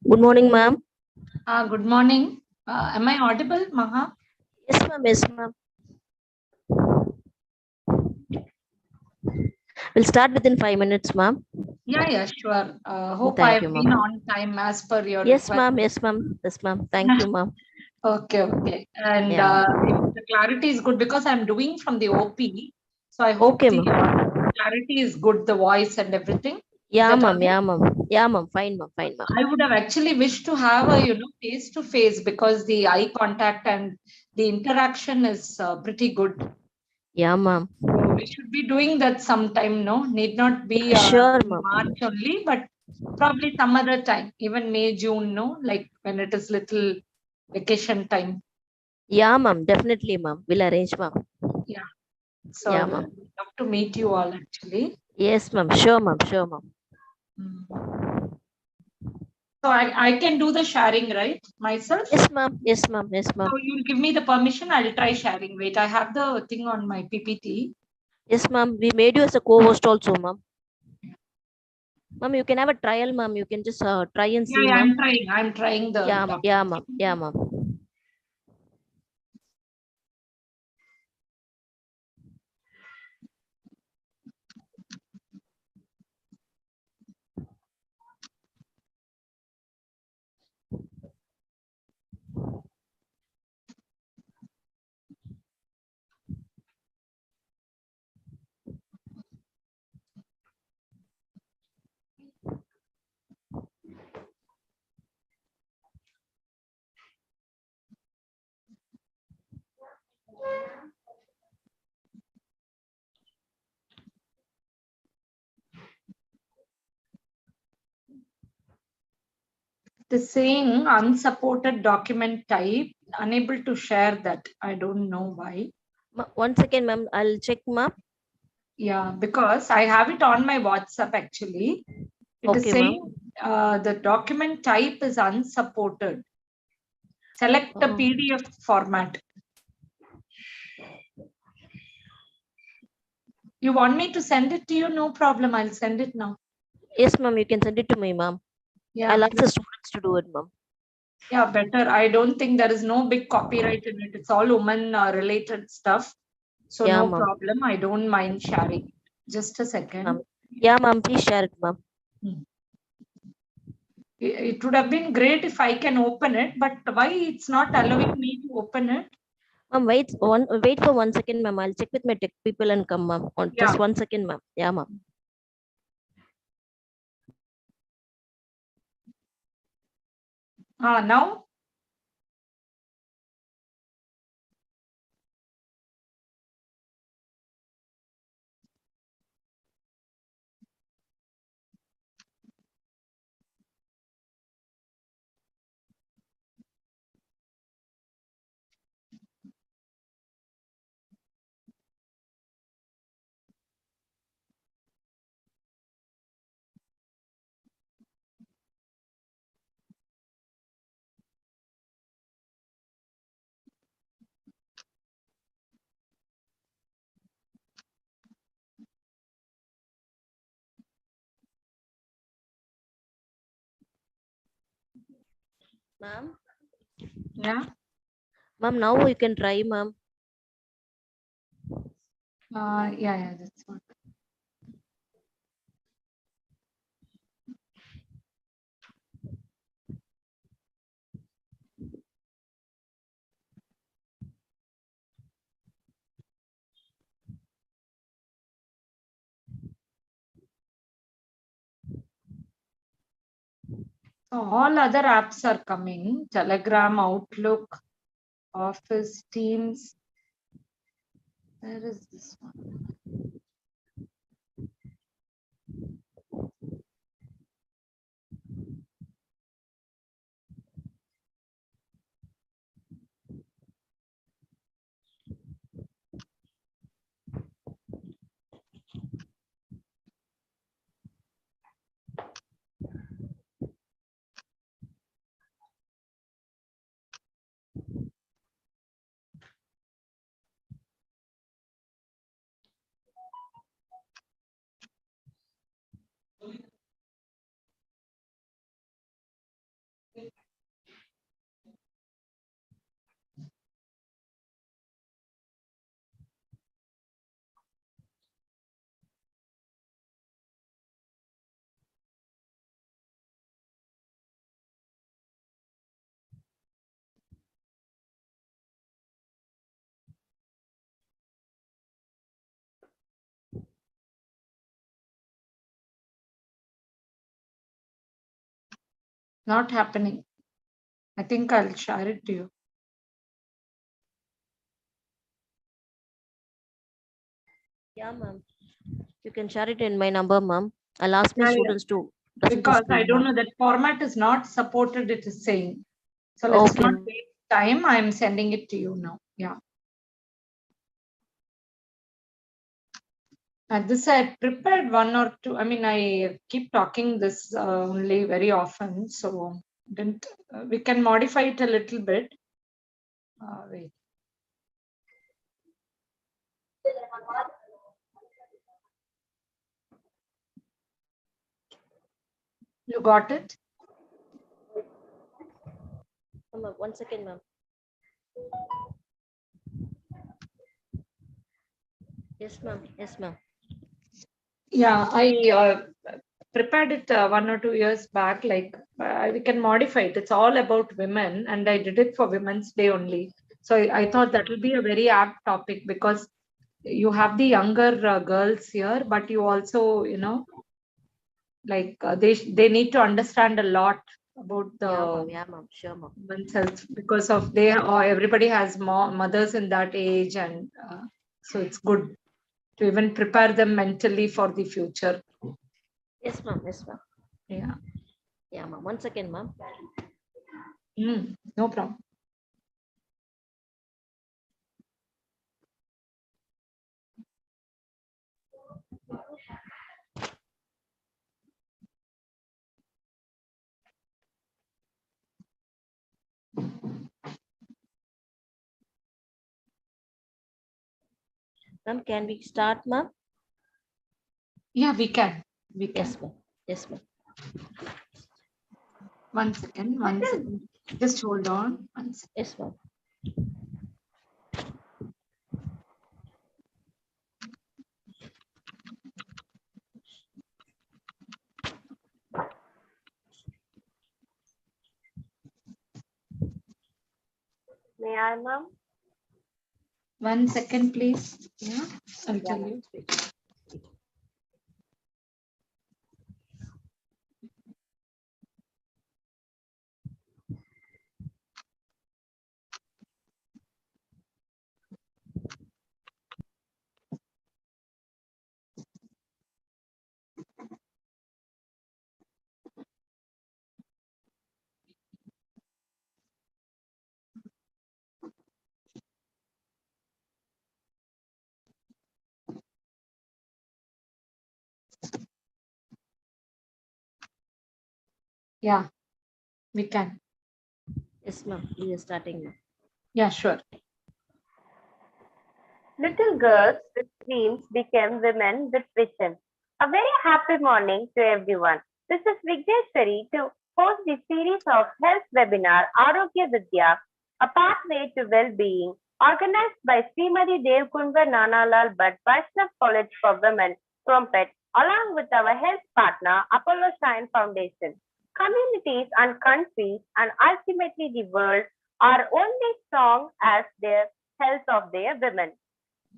Good morning, ma'am. Good morning. Am I audible, Maha? Yes, ma'am. Yes, ma'am. We'll start within 5 minutes, ma'am. Yeah, sure. Hope Thank I've you, been ma'am. on time as per your Yes, request. ma'am. Yes, ma'am. Yes, ma'am. Thank you, ma'am. Okay. And Yeah. if the clarity is good because I'm doing from the OP. So I hope Okay, the ma'am. clarity is good, the voice and everything. Yeah, Is that ma'am. all right? Yeah, ma'am. Yeah, ma'am. Fine, ma'am. Fine, ma'am. I would have actually wished to have a face to face because the eye contact and the interaction is pretty good. Yeah, ma'am. So we should be doing that sometime, no? Need not be Sure, in ma'am. March only, but probably some other time, even May, June, no? Like when it is little vacation time. Yeah, ma'am. Definitely, ma'am. We'll arrange, ma'am. Yeah. So Yeah, I'd ma'am. love to meet you all actually. Yes, ma'am. Sure, ma'am. Sure, ma'am. So I can do the sharing, right? Myself? Yes, ma'am. Yes, ma'am. Yes, ma'am. So you'll give me the permission, I'll try sharing. Wait, I have the thing on my PPT. Yes, ma'am. We made you as a co-host also, ma'am. Ma'am, you can have a trial, ma'am. You can just try and see, Yeah, ma'am. I'm trying the Yeah, document. yeah, ma'am. Yeah, ma'am. It is saying unsupported document type, unable to share that. I don't know why. One second, ma'am. I'll check, ma'am. Yeah, because I have it on my WhatsApp actually. It is Okay, ma'am. saying the document type is unsupported. Select the PDF format. You want me to send it to you? No problem. I'll send it now. Yes, ma'am. You can send it to me, ma'am. Yeah, I'll ask the students to do it, ma'am. yeah, better. I don't think there is no big copyright in it. It's all woman related stuff. So Yeah, no ma'am. problem. I don't mind sharing. Just a second. Yeah, ma'am. Please share it, ma'am. It would have been great if I can open it, but why it's not allowing me to open it? Ma'am, wait for 1 second, ma'am. I'll check with my tech people and come, ma'am. Just 1 second, ma'am. Yeah, ma'am. Now? Ma'am. Yeah. Ma'am, now you can try, ma'am. Yeah, that's what. So all other apps are coming. Telegram, Outlook, Office, Teams. Where is this one? Not happening. I think I'll share it to you. Yeah, ma'am. You can share it in my number, ma'am. I'll ask my Yeah, students to present the because I screen, don't ma'am. know that format is not supported, it is saying. So let's Okay. not waste time. I'm sending it to you now. Yeah. At this, I prepared one or two. I mean, I keep talking this only very often. So didn't we can modify it a little bit. Wait. You got it? 1 second, ma'am. Yes, ma'am. Yes, ma'am. Yeah, I prepared it 1 or 2 years back. Like we can modify it. It's all about women, and I did it for Women's Day only. So I thought that will be a very apt topic because you have the younger girls here, but you also, like they need to understand a lot about Yeah, the ma'am. Yeah, ma'am. Sure, ma'am. women's health because of they or everybody has more mothers in that age, and so it's good to even prepare them mentally for the future. Yes, ma'am. Yes, ma'am. Yeah. Yeah, ma'am. 1 second, ma'am. No problem. Ma'am, can we start, ma'am? Yeah, we can. We can. Yes, ma'am. Yes, ma'am. 1 second. 1 second. Just hold on. 1 second. Yes, ma'am. May I, ma'am? 1 second, please. Yeah, I'll tell you. Yeah, we can. Yes, ma'am. We are starting, ma'am. Yeah, sure. Little girls with dreams became women with vision. A very happy morning to everyone. This is Vigneshwari to host the series of health webinar Arogya Vidya, a pathway to well-being, organized by Srimati Devkundwa Nanalal Bhatt Vaishnav College for Women, Trumpet, along with our health partner Apollo Shine Foundation. Communities and countries and ultimately the world are only strong as their health of their women.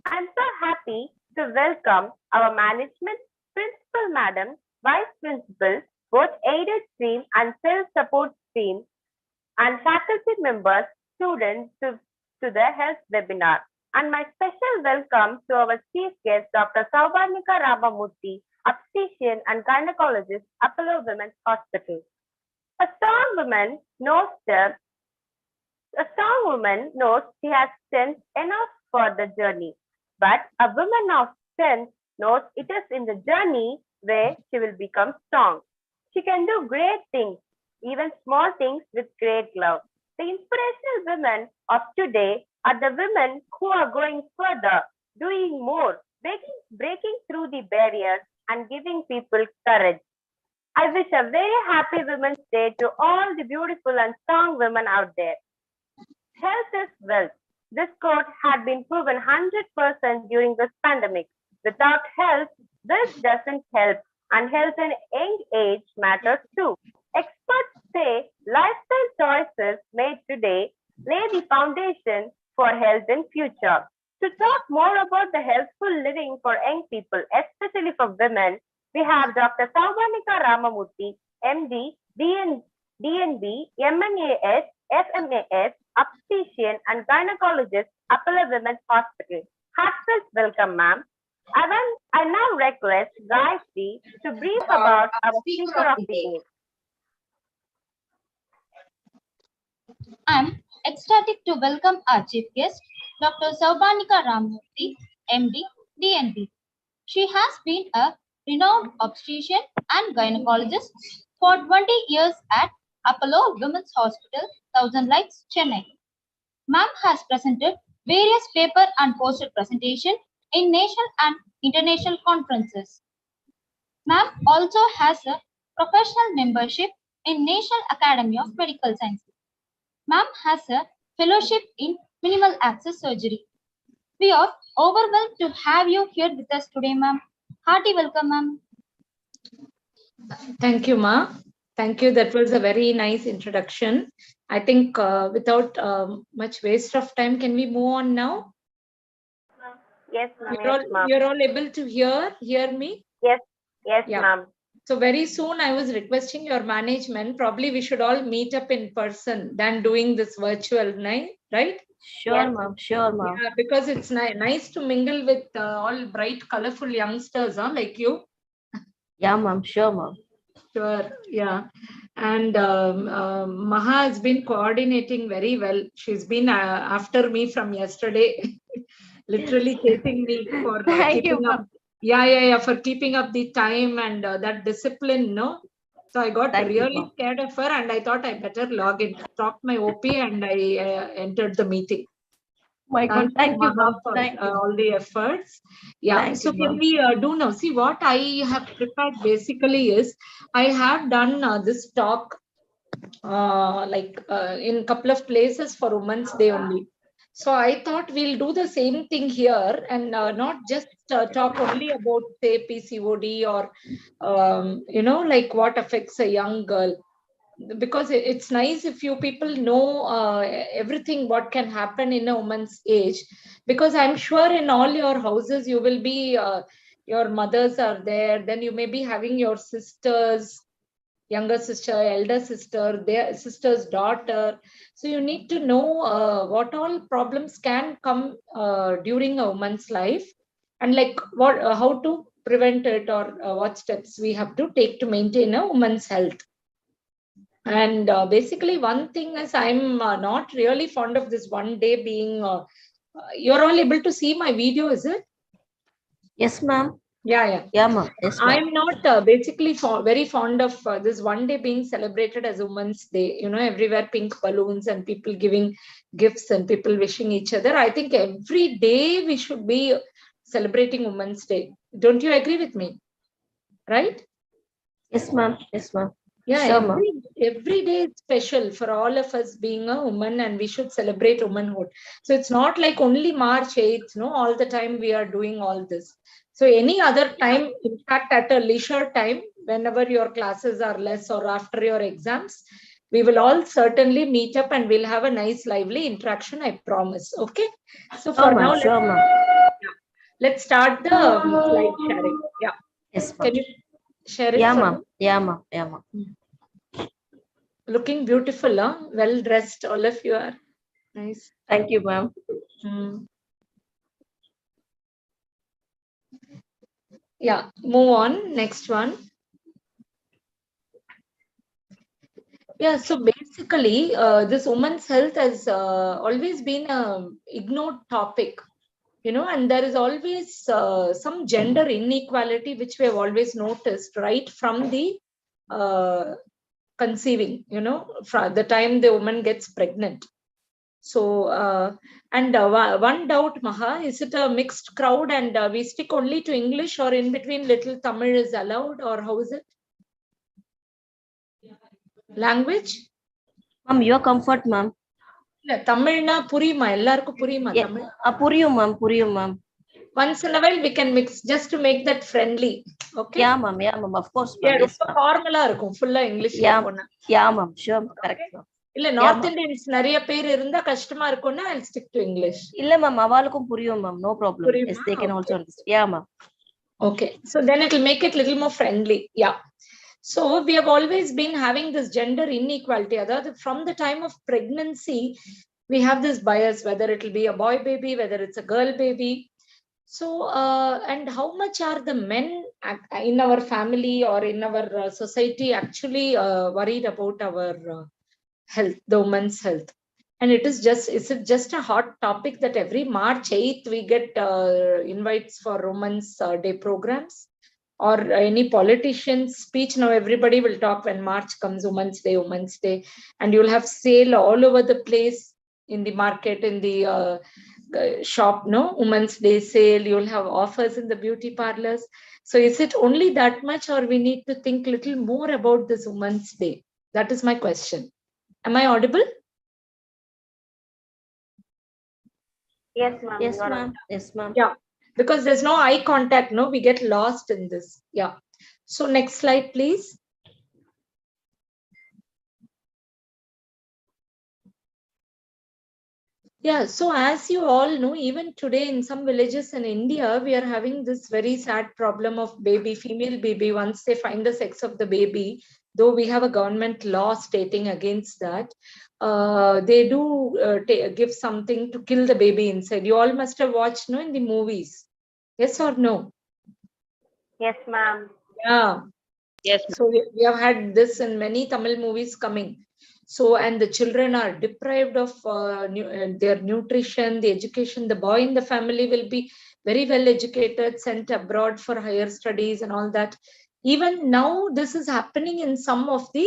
I'm so happy to welcome our management, principal madam, vice principal, both aided stream and self-support stream, and faculty members, students to the health webinar. And my special welcome to our chief guest, Dr. Saubhanika Ramamurthy, obstetrician and gynecologist, Apollo Women's Hospital. A strong woman knows she has strength enough for the journey. But a woman of strength knows it is in the journey where she will become strong. She can do great things, even small things with great love. The inspirational women of today are the women who are going further, doing more, breaking through the barriers and giving people courage. I wish a very happy Women's Day to all the beautiful and strong women out there. Health is wealth. This quote had been proven 100% during this pandemic. Without health, this doesn't help, and health in young age matters too. Experts say lifestyle choices made today lay the foundation for health in future. To talk more about the healthful living for young people, especially for women, we have Dr. Saubhanika Ramamurthy, MD, DNB, MNAS, FMAS, obstetrician and gynecologist, Apollo Women's Hospital. Heartfelt welcome, ma'am. I now request Gayatri to brief about our speaker of the day. I am ecstatic to welcome our chief guest, Dr. Saubhanika Ramamurthy, MD, DNB. She has been a renowned obstetrician and gynecologist for 20 years at Apollo Women's Hospital, Thousand Lights, Chennai. Ma'am has presented various paper and poster presentations in national and international conferences. Ma'am also has a professional membership in National Academy of Medical Sciences. Ma'am has a fellowship in minimal access surgery. We are overwhelmed to have you here with us today, ma'am. Hearty welcome, ma'am. Thank you, Ma. Thank you. That was a very nice introduction. I think without much waste of time, can we move on now? Yes, ma'am. You're all able to hear me? Yes, Yeah. ma'am. So very soon I was requesting your management, probably we should all meet up in person than doing this virtual night, right? Sure, ma'am. Sure, ma'am. Yeah, because it's nice to mingle with all bright, colorful youngsters, like you. Yeah, ma'am. Sure, ma'am. Sure, yeah. And Maha has been coordinating very well. She's been after me from yesterday, literally chasing me for keeping up. Yeah, for keeping up the time and that discipline, no? So I got really scared of her and I thought I better log in, talk my OP and I entered the meeting. My God, thank you, Maha, ma'am. for Thank you. all the efforts. Yeah. Thank So you, can ma'am. we do now? See, what I have prepared basically is I have done this talk in a couple of places for Women's Day only. So I thought we'll do the same thing here and not just talk only about say PCOD or like what affects a young girl, because it's nice if you people know everything what can happen in a woman's age, because I'm sure in all your houses you will be your mothers are there, then you may be having your sisters, younger sister, elder sister, their sister's daughter. So you need to know what all problems can come during a woman's life, and like what how to prevent it, or what steps we have to take to maintain a woman's health. And basically one thing is I'm not really fond of this one day being you're all able to see my video, is it? Yes, ma'am. Yeah. Yeah, ma'am. Yes, ma'am. I'm not basically very fond of this one day being celebrated as Women's Day. Everywhere pink balloons and people giving gifts and people wishing each other. I think every day we should be celebrating Women's Day. Don't you agree with me? Right? Yes, ma'am. Yes, ma'am. Yeah, Sure, ma'am. every day is special for all of us being a woman, and we should celebrate womanhood. So it's not like only March 8th, no, all the time we are doing all this. So any other time, in fact, at a leisure time, whenever your classes are less or after your exams, we will all certainly meet up and we'll have a nice, lively interaction, I promise. Okay. So for now, Sure, ma'am. let's start the slide sharing. Yeah. Yes, ma'am. Can you share it? Yeah, for ma'am. me? Yeah, ma'am. Yeah, ma'am. Looking beautiful, huh? Well dressed, all of you are. Nice. Thank you, ma'am. Yeah, move on. Next one. Yeah, so basically, this women's health has always been a ignored topic, and there is always some gender inequality, which we have always noticed right from the conceiving, from the time the woman gets pregnant. So, one doubt, Maha, is it a mixed crowd and we stick only to English, or in between little Tamil is allowed, or how is it? Language? Ma'am, your comfort, ma'am. இல்ல தமிழ்னா புரியுமா, எல்லாருக்கும் புரியுமா தமிழ்? புரியும், ma'am. Once in a while we can mix just to make that friendly. Okay? Yeah, ma'am. Of course, ma'am. Yeah, Yes, ரொம்ப ஃபார்மலா இருக்கும் ஃபுல்லா இங்கிலீஷ்ல போனா. Yeah, ma'am. Sure, correct, ma'am. இல்ல நார்த் இந்தியன்ஸ் நிறைய பேர் இருந்தா கஷ்டமா இருக்கும்னா I'll stick to English. இல்ல ma'am, அவளுக்கும் புரியும் ma'am. No problem. Yes, they can also understand. Yeah, ma'am. Okay, so then it will make it little more friendly. Yeah. So we have always been having this gender inequality. From the time of pregnancy, we have this bias, whether it will be a boy baby, whether it's a girl baby. So, and how much are the men in our family or in our society actually worried about our health, the woman's health? And is it just a hot topic that every March 8th we get invites for Women's Day programs? Or any politician's speech? Now everybody will talk when March comes, Women's Day, and you'll have sale all over the place, in the market, in the shop, no, Women's Day sale. You'll have offers in the beauty parlors. So is it only that much, or we need to think little more about this Women's Day? That is my question. Am I audible? Yes, ma'am. Yes, ma'am. Yes, ma'am. Yeah, because there's no eye contact, no, we get lost in this. Yeah. So next slide, please. Yeah, so as you all know, even today in some villages in India, we are having this very sad problem of female baby, once they find the sex of the baby, though we have a government law stating against that, they do give something to kill the baby inside. You all must have watched, no, in the movies. Yes or no? Yes, ma'am. Yeah. Yes. So we have had this in many Tamil movies coming. So, and the children are deprived of their nutrition, the education. The boy in the family will be very well educated, sent abroad for higher studies and all that. Even now, this is happening in some of the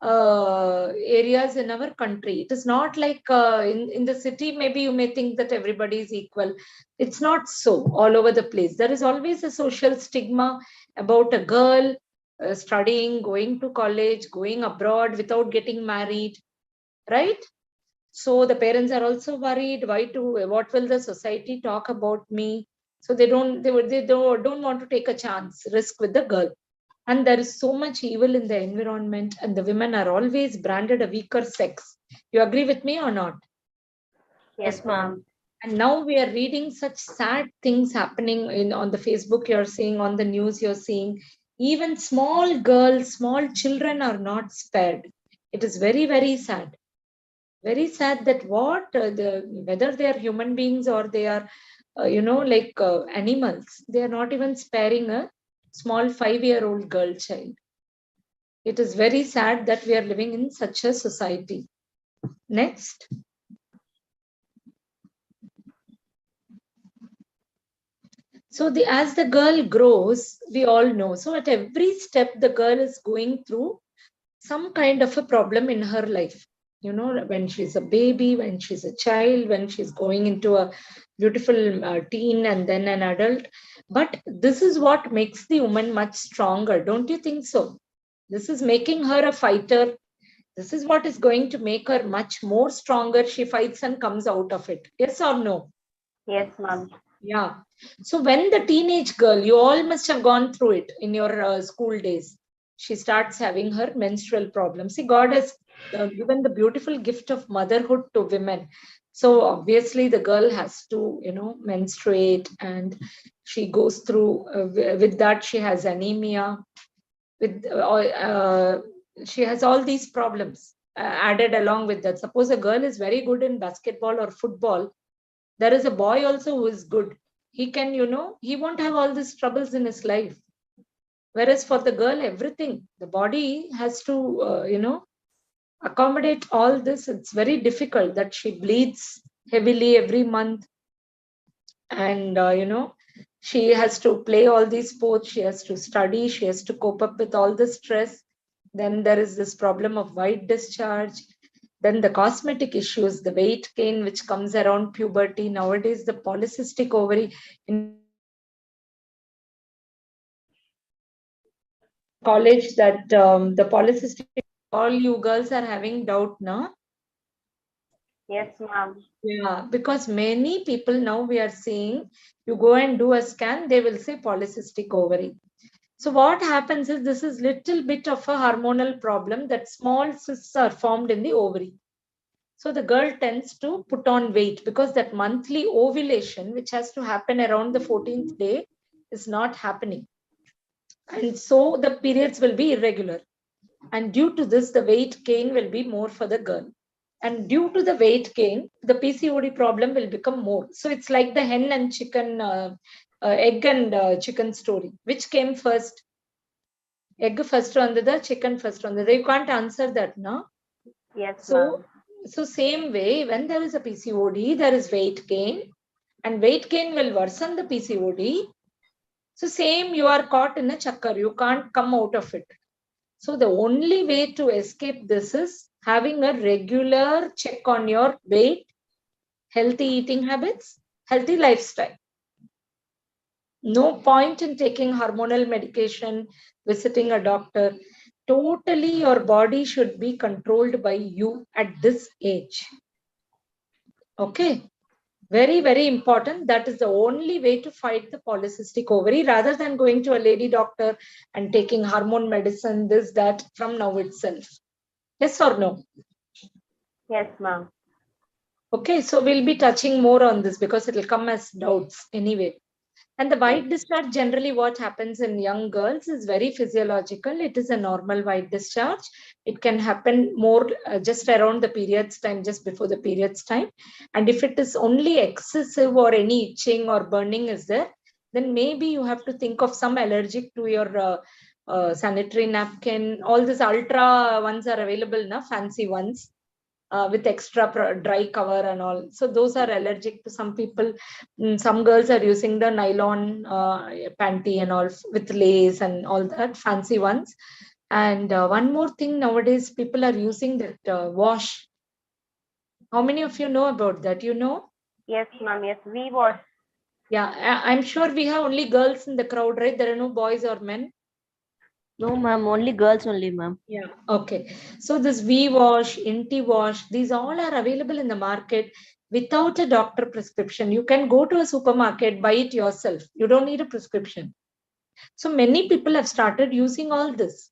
areas in our country. It is not like in the city, maybe you may think that everybody is equal. It's not so all over the place. There is always a social stigma about a girl studying, going to college, going abroad without getting married, right? So the parents are also worried. What will the society talk about me? So they don't want to take a chance, risk with the girl. And there is so much evil in the environment, and the women are always branded a weaker sex. You agree with me or not? Yes, ma'am. And now we are reading such sad things happening on the Facebook, you're seeing, on the news you're seeing. Even small girls, small children are not spared. It is very, very sad. Very sad that whether they are human beings or they are, animals, they are not even sparing a small 5-year-old girl child. It is very sad that we are living in such a society. Next. So as the girl grows, we all know. So at every step, the girl is going through some kind of a problem in her life. When she's a baby, when she's a child, when she's going into a beautiful teen and then an adult. But this is what makes the woman much stronger. Don't you think so? This is making her a fighter. This is what is going to make her much more stronger. She fights and comes out of it. Yes or no? Yes, ma'am. Yeah. So when the teenage girl, you all must have gone through it in your school days. She starts having her menstrual problems. See, God has given the beautiful gift of motherhood to women. So obviously the girl has to, menstruate, and she goes through, with that she has anemia. She has all these problems added along with that. Suppose a girl is very good in basketball or football, there is a boy also who is good. He can, he won't have all these troubles in his life. Whereas for the girl, everything, the body has to, accommodate all this. It's very difficult that she bleeds heavily every month. And, she has to play all these sports. She has to study. She has to cope up with all the stress. Then there is this problem of white discharge. Then the cosmetic issues, the weight gain which comes around puberty. Nowadays, the polycystic ovary in college, that the polycystic, all you girls are having doubt now. Yes, ma'am. Yeah, because many people now we are seeing, you go and do a scan, they will say polycystic ovary. So what happens is, this is little bit of a hormonal problem, that small cysts are formed in the ovary. So the girl tends to put on weight because that monthly ovulation, which has to happen around the 14th day, is not happening. And so the periods will be irregular. And due to this, the weight gain will be more for the girl. And due to the weight gain, the PCOD problem will become more. So it's like the hen and chicken, egg and chicken story. Which came first? Egg first or the chicken first or the? You can't answer that now. Yes, ma'am. So same way, when there is a PCOD, there is weight gain, and weight gain will worsen the PCOD. So same, you are caught in a chakkar. You can't come out of it. So the only way to escape this is having a regular check on your weight, healthy eating habits, healthy lifestyle. No point in taking hormonal medication, visiting a doctor. Totally, your body should be controlled by you at this age. Okay. Very, very important. That is the only way to fight the polycystic ovary, rather than going to a lady doctor and taking hormone medicine, this, that, from now itself. Yes or no? Yes, ma'am. Okay, so we'll be touching more on this because it will come as doubts anyway. And the white discharge, generally what happens in young girls is very physiological. It is a normal white discharge. It can happen more just around the periods time, just before the periods time. And if it is only excessive or any itching or burning is there, then maybe you have to think of some allergic to your sanitary napkin. All these ultra ones are available now, fancy ones. With extra dry cover and all. So those are allergic to some people. Some girls are using the nylon panty and all with lace and all that fancy ones. And one more thing, nowadays people are using that wash. How many of you know about that? You know? Yes, ma'am. Yes, we wash. Yeah, I'm sure we have only girls in the crowd, right? There are no boys or men. No, ma'am. Only girls only, ma'am. Yeah. Okay. So this V wash, Inti wash, these all are available in the market without a doctor prescription. You can go to a supermarket, buy it yourself. You don't need a prescription. So many people have started using all this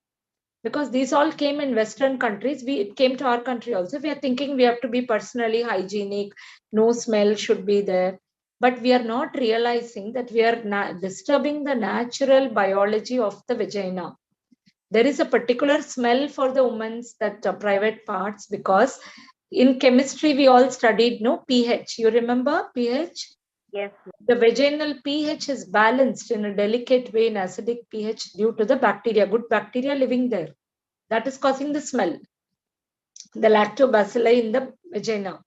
because these all came in Western countries. It came to our country also. We are thinking we have to be personally hygienic, no smell should be there. But we are not realizing that we are disturbing the natural biology of the vagina. There is a particular smell for the woman's that private parts, because in chemistry we all studied pH. You remember pH? Yes. The vaginal pH is balanced in a delicate way in acidic pH due to the bacteria, good bacteria living there. That is causing the smell, the lactobacilli in the vagina.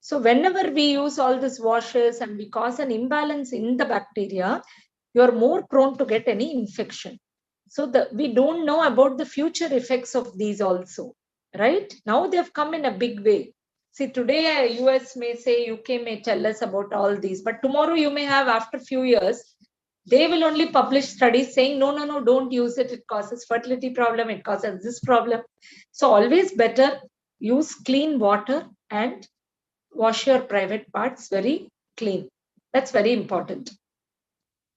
So whenever we use all these washes and we cause an imbalance in the bacteria, you are more prone to get any infection. So we don't know about the future effects of these also, right? Now they have come in a big way. See, today US may say, UK may tell us about all these, but tomorrow you may have, after few years, they will only publish studies saying, no, don't use it. It causes fertility problem. It causes this problem. So always better use clean water and wash your private parts very clean. That's very important.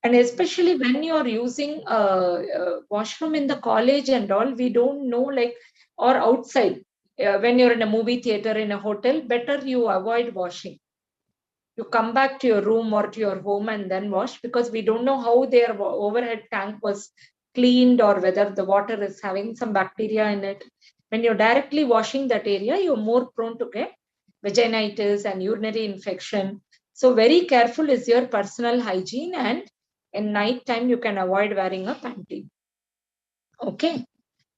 And especially when you're using a washroom in the college and all, we don't know, like, or outside. When you're in a movie theater, in a hotel, better you avoid washing. You come back to your room or to your home and then wash, because we don't know how their overhead tank was cleaned or whether the water is having some bacteria in it. When you're directly washing that area, you're more prone to get vaginitis and urinary infection. So very careful is your personal hygiene, and in night time you can avoid wearing a panty. Okay.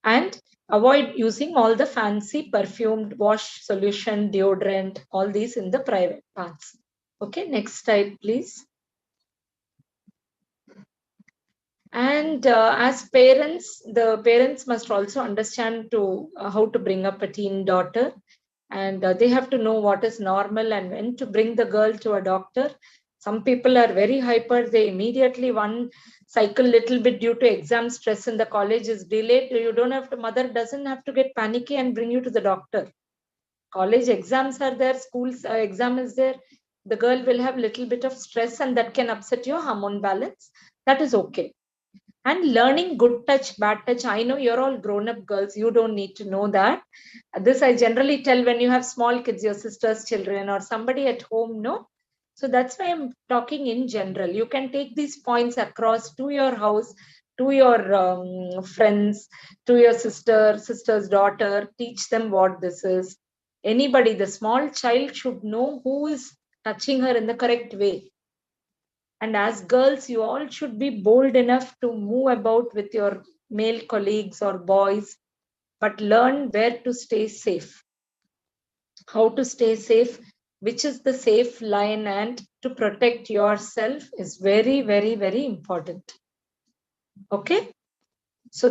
And avoid using all the fancy perfumed wash solution, deodorant, all these in the private parts. Okay, next slide, please. And as parents, the parents must also understand to how to bring up a teen daughter, and they have to know what is normal and when to bring the girl to a doctor. Some people are very hyper. They immediately one cycle little bit due to exam stress in the college is delayed. You don't have to, mother doesn't have to get panicky and bring you to the doctor. College exams are there, school's exam is there. The girl will have little bit of stress and that can upset your hormone balance. That is okay. And learning good touch, bad touch. I know you're all grown up girls. You don't need to know that. This I generally tell when you have small kids, your sister's children or somebody at home, no? So that's why I'm talking in general. You can take these points across to your house, to your friends, to your sister's daughter. Teach them what this is. Anybody, the small child should know who is touching her in the correct way. And as girls, you all should be bold enough to move about with your male colleagues or boys, but learn where to stay safe, how to stay safe, which is the safe line, and to protect yourself is very, very, very important. Okay. So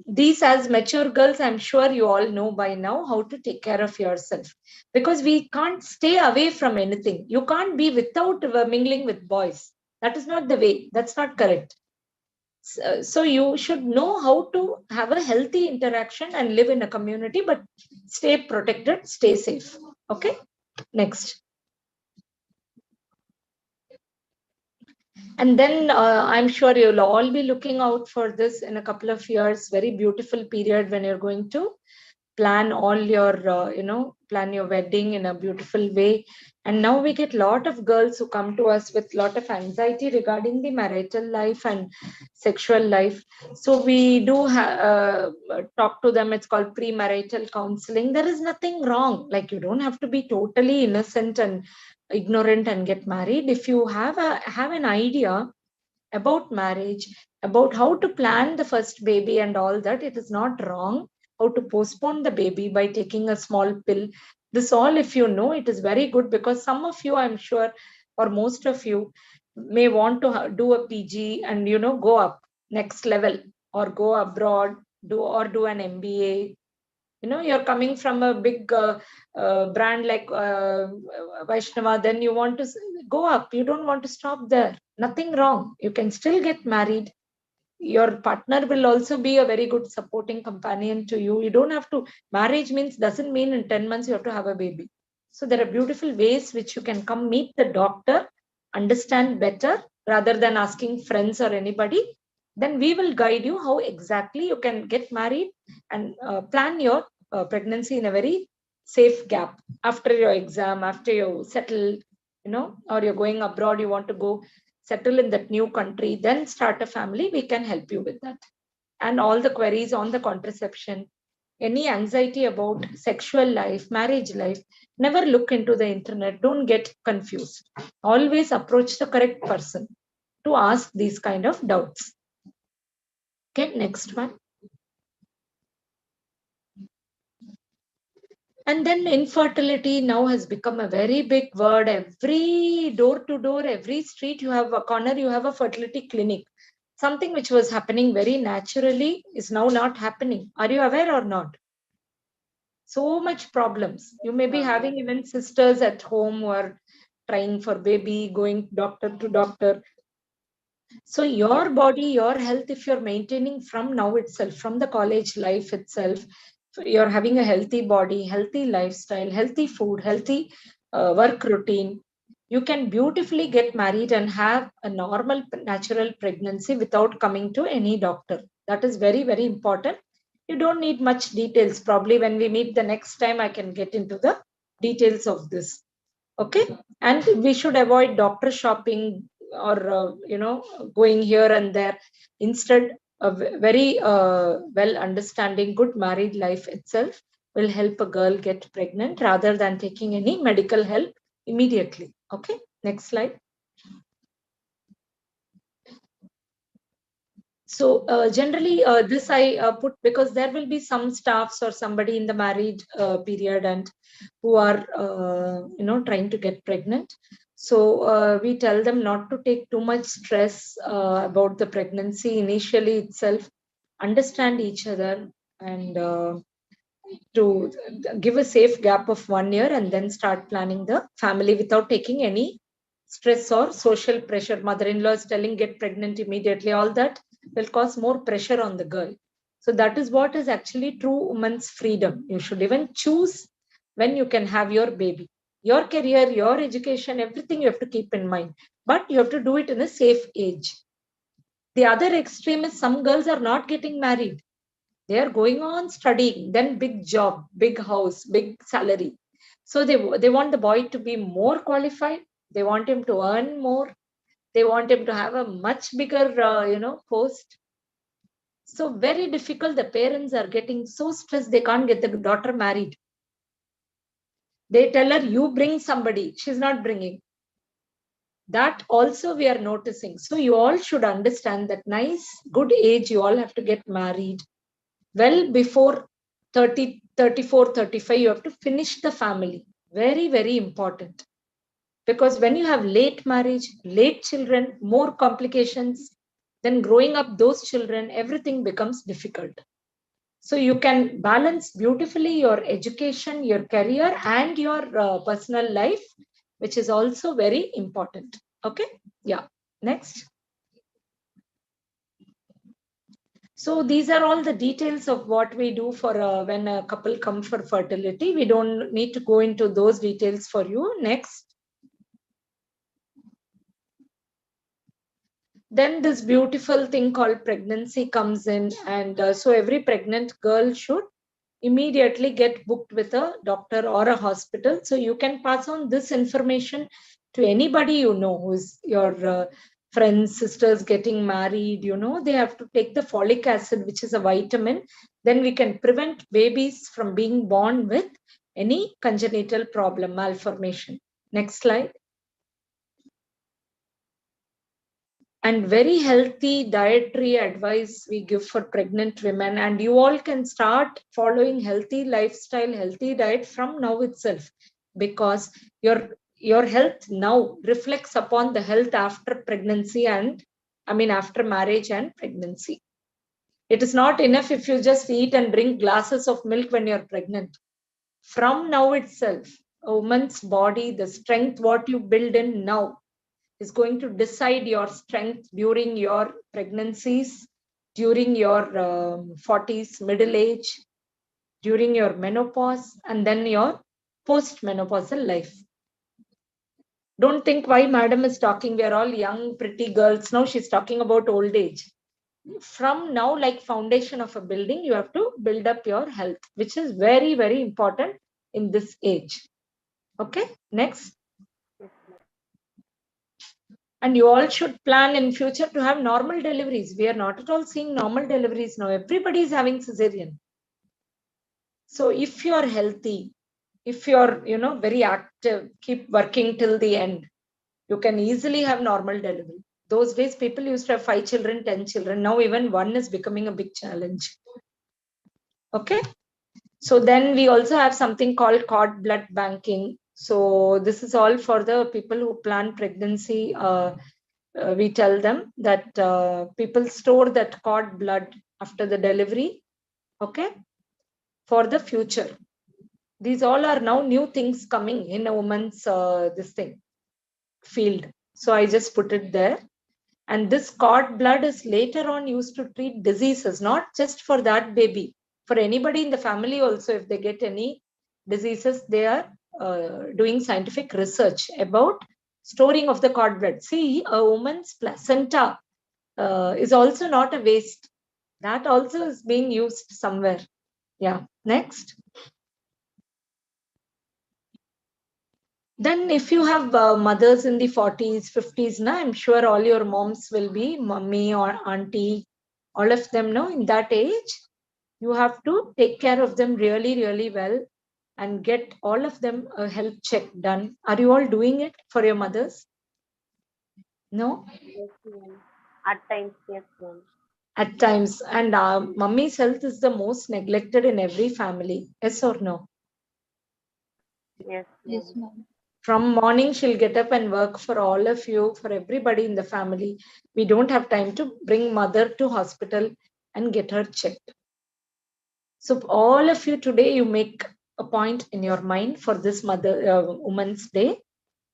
these, as mature girls, I'm sure you all know by now how to take care of yourself, because we can't stay away from anything. You can't be without mingling with boys. That is not the way. That's not correct. So you should know how to have a healthy interaction and live in a community, but stay protected, stay safe. Okay. Next. And then I'm sure you'll all be looking out for this in a couple of years. Very beautiful period when you're going to plan all your, plan your wedding in a beautiful way. And now we get a lot of girls who come to us with a lot of anxiety regarding the marital life and sexual life. So we do talk to them. It's called premarital counseling. There is nothing wrong. Like, you don't have to be totally innocent and ignorant and get married. If you have an idea about marriage, about how to plan the first baby and all that, it is not wrong. How to postpone the baby by taking a small pill. This all, if you know, it is very good, because some of you, I'm sure, or most of you may want to do a PG and, go up next level or go abroad do an MBA. You're coming from a big brand like Vaishnava, then you want to go up. You don't want to stop there. Nothing wrong. You can still get married. Your partner will also be a very good supporting companion to you. You don't have to, marriage doesn't mean in 10 months you have to have a baby. So there are beautiful ways which you can come meet the doctor, understand better rather than asking friends or anybody. Then we will guide you how exactly you can get married and plan your pregnancy in a very safe gap after your exam, after you settle, or you're going abroad, you want to go settle in that new country, then start a family. We can help you with that. And all the queries on the contraception, any anxiety about sexual life, marriage life, never look into the internet. Don't get confused. Always approach the correct person to ask these kind of doubts. Okay, next one. And then infertility now has become a very big word. Every door to door, every street, you have a corner, you have a fertility clinic. Something which was happening very naturally is now not happening. Are you aware or not? So much problems. You may be having even sisters at home who are trying for baby, going doctor to doctor. So your body, your health, if you're maintaining from now itself, from the college life itself, you're having a healthy body, healthy lifestyle, healthy food, healthy work routine, you can beautifully get married and have a normal natural pregnancy without coming to any doctor. That is very, very important. You don't need much details. Probably when we meet the next time, I can get into the details of this. Okay. And we should avoid doctor shopping or, going here and there. Instead, a very well understanding good married life itself will help a girl get pregnant rather than taking any medical help immediately. Okay, next slide. So generally this I put because there will be some staffs or somebody in the married period and who are, trying to get pregnant. So we tell them not to take too much stress about the pregnancy initially itself, understand each other and to give a safe gap of 1 year and then start planning the family without taking any stress or social pressure. Mother-in-law is telling get pregnant immediately. All that will cause more pressure on the girl. So that is what is actually true woman's freedom. You should even choose when you can have your baby. Your career, your education, everything you have to keep in mind. But you have to do it in a safe age. The other extreme is some girls are not getting married. They are going on studying, then big job, big house, big salary. So they want the boy to be more qualified. They want him to earn more. They want him to have a much bigger, post. So very difficult. The parents are getting so stressed they can't get the daughter married. They tell her, you bring somebody. She's not bringing. That also we are noticing. So you all should understand that nice, good age, you all have to get married. Well before 30, 34, 35, you have to finish the family. Very, very important. Because when you have late marriage, late children, more complications, then growing up those children, everything becomes difficult. So you can balance beautifully your education, your career, and your personal life, which is also very important. Okay. Yeah. Next. So these are all the details of what we do for when a couple come for fertility. We don't need to go into those details for you. Next. Then this beautiful thing called pregnancy comes in. And so every pregnant girl should immediately get booked with a doctor or a hospital. So you can pass on this information to anybody you know who's your friends, sisters getting married. They have to take the folic acid, which is a vitamin. Then we can prevent babies from being born with any congenital problem, malformation. Next slide. And very healthy dietary advice we give for pregnant women. And you all can start following healthy lifestyle, healthy diet from now itself, because your health now reflects upon the health after pregnancy and after marriage and pregnancy. It is not enough if you just eat and drink glasses of milk when you're pregnant. From now itself, a woman's body, the strength what you build in now is going to decide your strength during your pregnancies, during your 40s, middle age, during your menopause, and then your post-menopausal life. Don't think why madam is talking. We are all young, pretty girls. Now she's talking about old age. From now, like foundation of a building, you have to build up your health, which is very, very important in this age. Okay, next. And you all should plan in future to have normal deliveries. We are not at all seeing normal deliveries now. Everybody is having cesarean. So if you are healthy, if you're, very active, keep working till the end, you can easily have normal delivery. Those days, people used to have 5 children, 10 children. Now even one is becoming a big challenge. Okay. So then we also have something called Cod Blood Banking. So this is all for the people who plan pregnancy. We tell them that people store that cord blood after the delivery, okay, for the future. These all are now new things coming in a woman's field. So I just put it there. And this cord blood is later on used to treat diseases, not just for that baby, for anybody in the family also. If they get any diseases, they are doing scientific research about storing of the cord blood. See, a woman's placenta is also not a waste. That also is being used somewhere. Yeah, next. Then if you have mothers in the 40s, 50s, now I'm sure all your moms will be mummy or auntie, all of them now in that age. You have to take care of them really, really well and get all of them a health check done. Are you all doing it for your mothers? No? Yes, ma'am. At times, yes, ma'am. At times. And mummy's health is the most neglected in every family. Yes or no? Yes, Yes, ma'am. ma'am. From morning, she'll get up and work for all of you, for everybody in the family. We don't have time to bring mother to hospital and get her checked. So all of you today, you make a point in your mind for this Women's Day,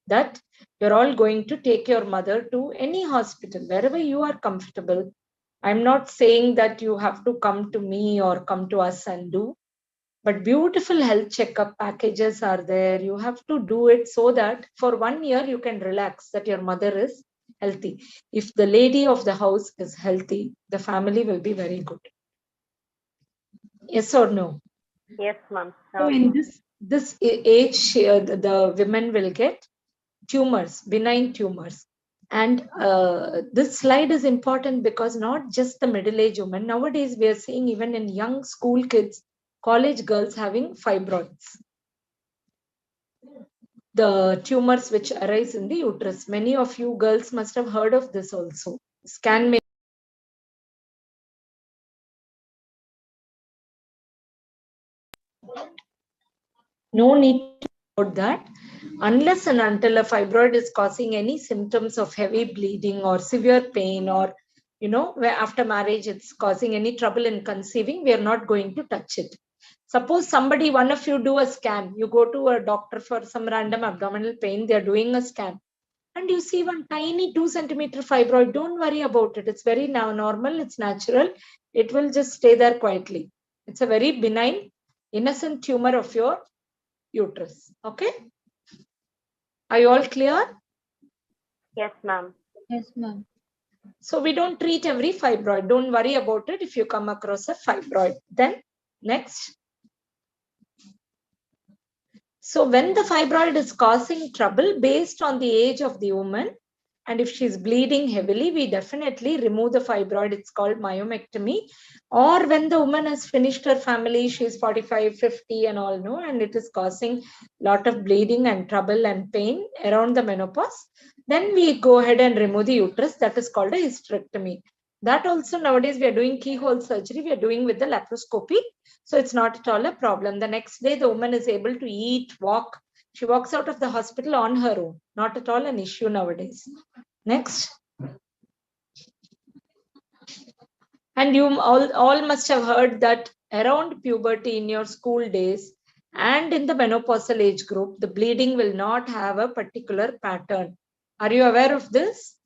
that you're all going to take your mother to any hospital, wherever you are comfortable. I'm not saying that you have to come to me or come to us and do, but beautiful health checkup packages are there. You have to do it so that for 1 year you can relax that your mother is healthy. If the lady of the house is healthy, the family will be very good. Yes or no? Yes, ma'am. So Sure, in ma'am. this age, the women will get tumors, benign tumors. And this slide is important because not just the middle-aged women. Nowadays, we are seeing even in young school kids, college girls having fibroids. The tumors which arise in the uterus. Many of you girls must have heard of this also. Scan may no need to about that unless and until a fibroid is causing any symptoms of heavy bleeding or severe pain, or where after marriage it's causing any trouble in conceiving, we are not going to touch it. Suppose one of you do a scan, you go to a doctor for some random abdominal pain, they are doing a scan, and you see one tiny 2 centimeter fibroid. Don't worry about it. It's very normal. It's natural. It will just stay there quietly. It's a very benign, innocent tumor of your uterus. Okay. Are you all clear? Yes, ma'am. Yes, ma'am. So we don't treat every fibroid. Don't worry about it if you come across a fibroid. Then next. So when the fibroid is causing trouble based on the age of the woman, and if she's bleeding heavily, we definitely remove the fibroid. It's called myomectomy. Or when the woman has finished her family, she's 45, 50 and all, no, and it is causing a lot of bleeding and trouble and pain around the menopause, then we go ahead and remove the uterus. That is called a hysterectomy. That also nowadays we are doing keyhole surgery. We are doing with the laparoscopy. So it's not at all a problem. The next day, the woman is able to eat, walk. She walks out of the hospital on her own. Not at all an issue nowadays. Next. And you all must have heard that around puberty in your school days and in the menopausal age group, the bleeding will not have a particular pattern. Are you aware of this?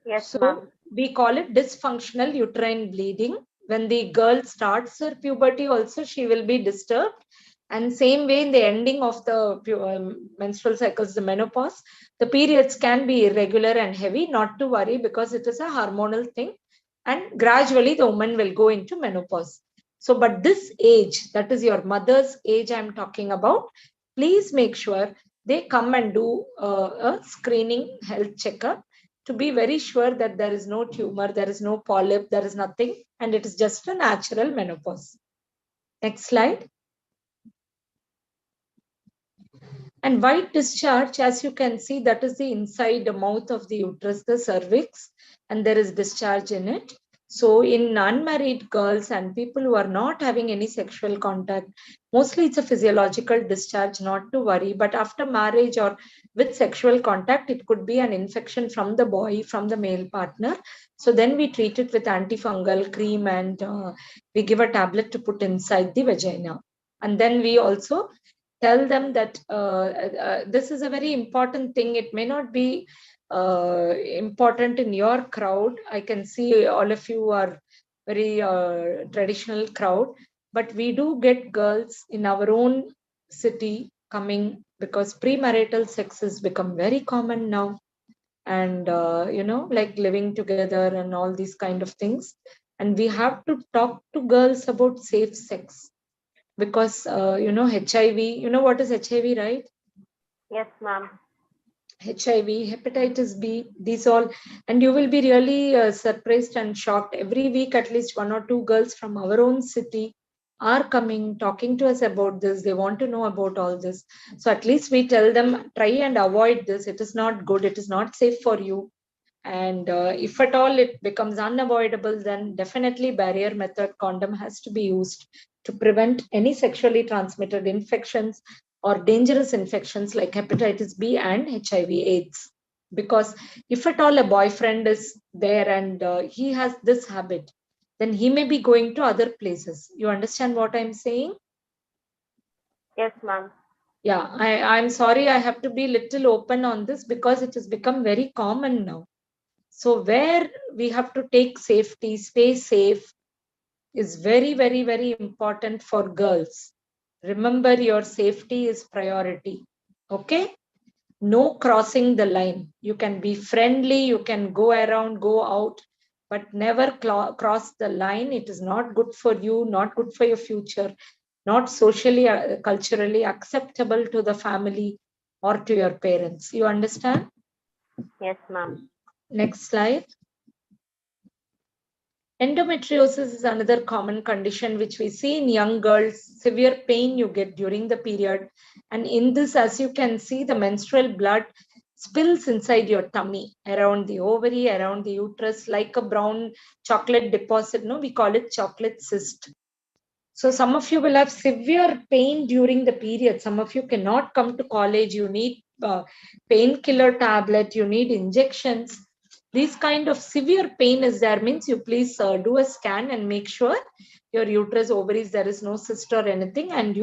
Yes, So ma'am. we call it dysfunctional uterine bleeding. When the girl starts her puberty also, she will be disturbed. And same way in the ending of the menstrual cycles, the menopause, the periods can be irregular and heavy. Not to worry, because it is a hormonal thing. And gradually the woman will go into menopause. So, but this age, that is your mother's age I'm talking about, please make sure they come and do a screening health checkup to be very sure that there is no tumor, there is no polyp, there is nothing, and it is just a natural menopause. Next slide. And white discharge, as you can see, that is the inside mouth of the uterus, the cervix, and there is discharge in it. So in unmarried girls and people who are not having any sexual contact, mostly it's a physiological discharge, not to worry. But after marriage or with sexual contact, it could be an infection from the boy, from the male partner. So then we treat it with antifungal cream, and we give a tablet to put inside the vagina. And then we also tell them that this is a very important thing. It may not be important in your crowd. I can see all of you are very traditional crowd, but we do get girls in our own city coming because premarital sex has become very common now. And, like living together and all these kind of things. And we have to talk to girls about safe sex because, HIV, you know what is HIV, right? Yes, ma'am. HIV, hepatitis B, these all, and you will be really surprised and shocked. Every week, at least 1 or 2 girls from our own city are coming, talking to us about this. They want to know about all this. So at least we tell them, try and avoid this. It is not good. It is not safe for you. And if at all it becomes unavoidable, then definitely barrier method condom has to be used to prevent any sexually transmitted infections or dangerous infections like hepatitis B and HIV AIDS. Because if at all a boyfriend is there and he has this habit, then he may be going to other places. You understand what I'm saying? Yes, ma'am. Yeah, I'm sorry, I have to be little open on this because it has become very common now. So where we have to take safety, stay safe is very, very, very important for girls. Remember, your safety is priority. Okay? No crossing the line. You can be friendly, you can go around, go out, but never cross the line. It is not good for you, not good for your future, not socially, culturally acceptable to the family or to your parents. You understand? Yes, ma'am. Next slide. Endometriosis is another common condition which we see in young girls, severe pain you get during the period. And in this, as you can see, the menstrual blood spills inside your tummy, around the ovary, around the uterus, like a brown chocolate deposit. No, we call it chocolate cyst. So some of you will have severe pain during the period. Some of you cannot come to college. You need painkiller tablet. You need injections. These kind of severe pain is there, means you please do a scan and make sure your uterus, ovaries, there is no cyst or anything. And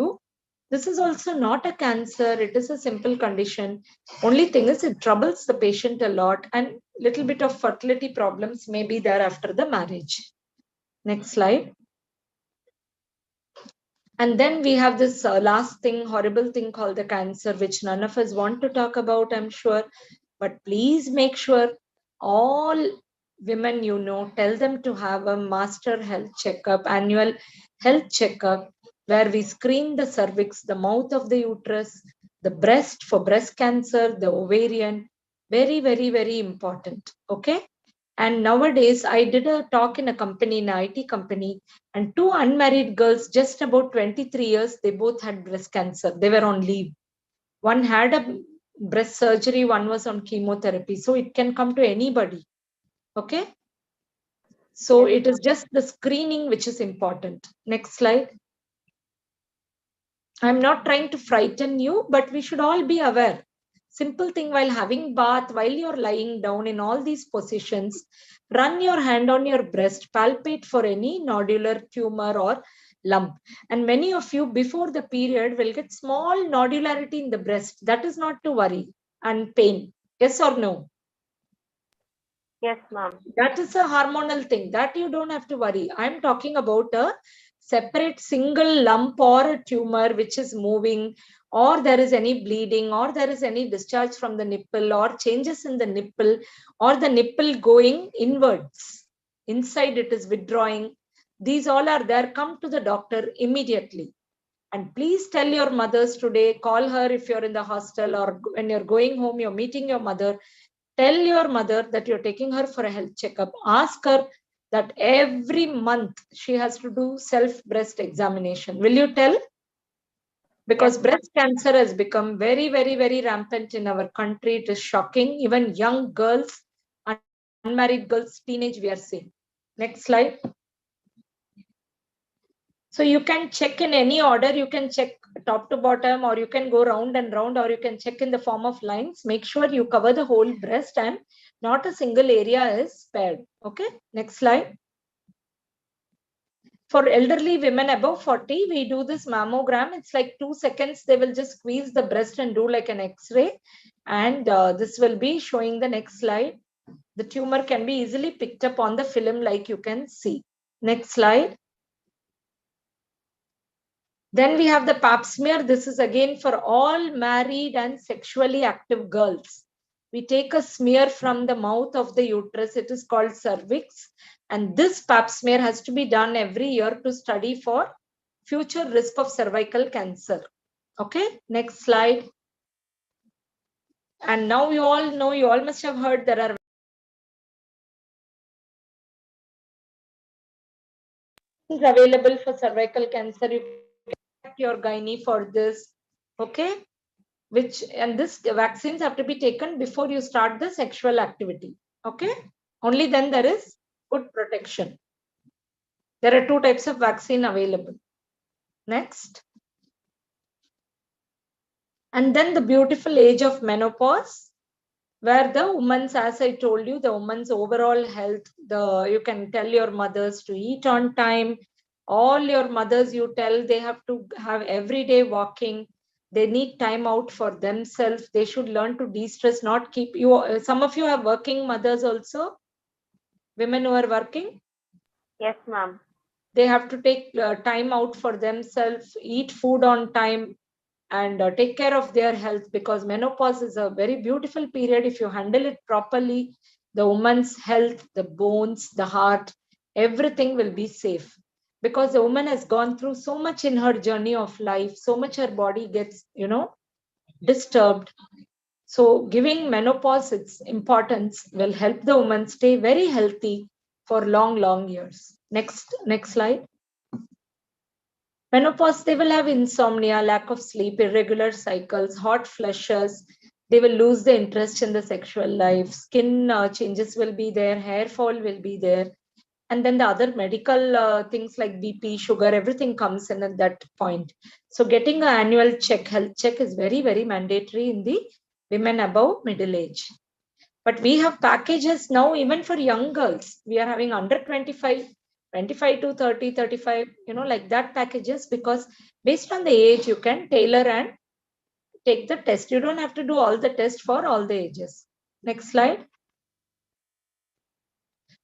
this is also not a cancer. It is a simple condition. Only thing is it troubles the patient a lot, and little bit of fertility problems may be there after the marriage. Next slide. And then we have this last thing, horrible thing called the cancer, which none of us want to talk about, I'm sure. But please make sure all women tell them to have a master health checkup, annual health checkup, where we screen the cervix, the mouth of the uterus, the breast for breast cancer, the ovarian. Very, very, very important. Okay. And nowadays, I did a talk in a company, in an IT company, and 2 unmarried girls, just about 23 years, they both had breast cancer. They were on leave. One had a breast surgery, one was on chemotherapy. So it can come to anybody. Okay. So it is just the screening which is important. Next slide. I'm not trying to frighten you, but we should all be aware. Simple thing, while having bath, while you're lying down in all these positions, run your hand on your breast, palpate for any nodular tumor or lump. And many of you before the period will get small nodularity in the breast. That is not to worry, and pain. Yes or no? Yes, ma'am. That is a hormonal thing that you don't have to worry. I'm talking about a separate single lump or a tumor which is moving, or there is any bleeding, or there is any discharge from the nipple, or changes in the nipple, or the nipple going inwards. Inside it is withdrawing. These all are there. Come to the doctor immediately. And please tell your mothers today, call her if you're in the hostel, or when you're going home, you're meeting your mother. Tell your mother that you're taking her for a health checkup. Ask her that every month she has to do self-breast examination. Will you tell? Because Yes, breast cancer has become very, very, very rampant in our country. It is shocking. Even young girls, unmarried girls, teenage, we are seeing. Next slide. So you can check in any order. You can check top to bottom, or you can go round and round, or you can check in the form of lines. Make sure you cover the whole breast and not a single area is spared. Okay, next slide. For elderly women above 40, we do this mammogram. It's like 2 seconds. They will just squeeze the breast and do like an X-ray. And this will be showing the next slide. The tumor can be easily picked up on the film like you can see. Next slide. Then we have the Pap smear. This is again for all married and sexually active girls. We take a smear from the mouth of the uterus. It is called cervix. And this Pap smear has to be done every year to study for future risk of cervical cancer. Okay, next slide. And now you all know, you all must have heard there are available for cervical cancer. You can contact your gynae for this. Okay. And this vaccines have to be taken before you start the sexual activity. Okay, only then there is good protection. There are 2 types of vaccine available. Next. And then the beautiful age of menopause, where the woman's, as I told you, the woman's overall health, you can tell your mothers to eat on time. All your mothers, you tell they have to have everyday walking. They need time out for themselves. They should learn to de-stress, not keep you. Some of you are working mothers also, women who are working. Yes, ma'am. They have to take time out for themselves, eat food on time, and take care of their health, because menopause is a very beautiful period. If you handle it properly, the woman's health, the bones, the heart, everything will be safe. Because the woman has gone through so much in her journey of life, so much her body gets, disturbed. So giving menopause its importance will help the woman stay very healthy for long, long years. Next slide. Menopause, they will have insomnia, lack of sleep, irregular cycles, hot flushes. They will lose the interest in the sexual life. Skin changes will be there, hair fall will be there. And then the other medical things like BP, sugar, everything comes in at that point. So getting an annual health check is very, very mandatory in the women above middle age. But we have packages now even for young girls. We are having under 25 to 30, 35, like that packages, because based on the age, you can tailor and take the test. You don't have to do all the tests for all the ages. Next slide.